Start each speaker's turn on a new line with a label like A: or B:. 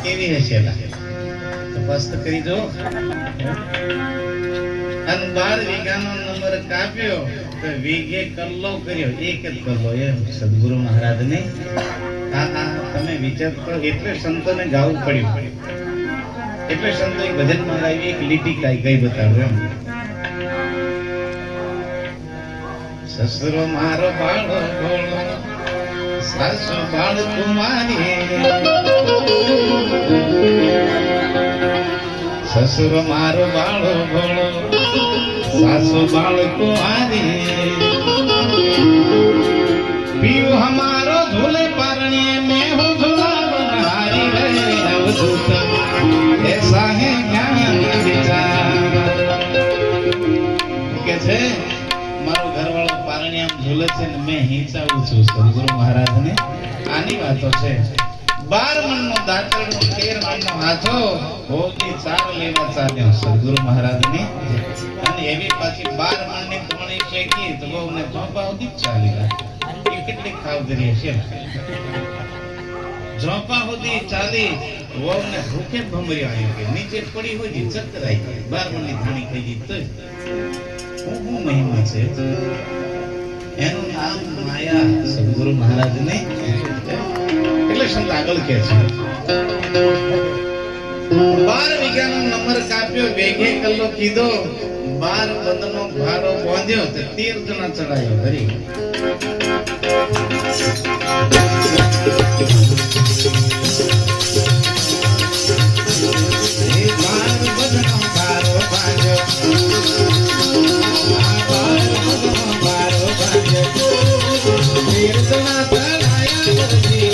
A: કેવી હશે સ્પષ્ટ કરી દો. અને 12 વીઘાનો નંબર કાપ્યો તો વીઘે કલ્લો કર્યો, એક જ કલ્લો. એમ સદગુરુ મહારાજ ને તમે વિચાર કરો, એટલે સંતોને ગાવું પડ્યું, એટલે સંતો ભજન માં એક લીટી કઈ બતાવ્યું. એમ સસરો મારો બાળો ભોળો, સાસુ બાળ કુમારી, સસુર મારો બાળો ભોળો, સાસુ બાળ કુમારી, પીયું હમારો ઝૂલે પારણે, મેં હું ઝૂલા બનહારી રે, અવધૂત એસા હે જ્ઞાન વિચાર. કે છે મારો ઘરવાળો પારણિયામ ઝૂલે છે ને મેં હિંચાવું છું. સદગુરુ મહારાજ ને આની વાતો છે. 12 મણનો દાંતરડો 13 મણનો હાથો ભોગી ચાર લેવા ચાલ્યો સદગુરુ મહારાજની અને એવી પાછી 12 મણની ધોણી શેકી તો બહુને ઝોપા સુધી ચાલી એ કેટલી ખાવ કરી છે ઝોપા સુધી ચાલી વહુને ભૂખે ભમર્યો આવ્યો કે નીચે પડી હોય જી ચક્કર આવી ગઈ 12 મણની ધાણી ખાઈ ગઈ તો હું મહિમા છે એનું નામ માયા સદગુરુ મહારાજને એટલે સંત આગળ કહે છે 12 વીઘાનો નંબર કાપ્યો વેગે કલ્લો કીધો 12 બંધનો ભાડો બાંધ્યો તે 13 જણા ચડાયો હરી Thank you.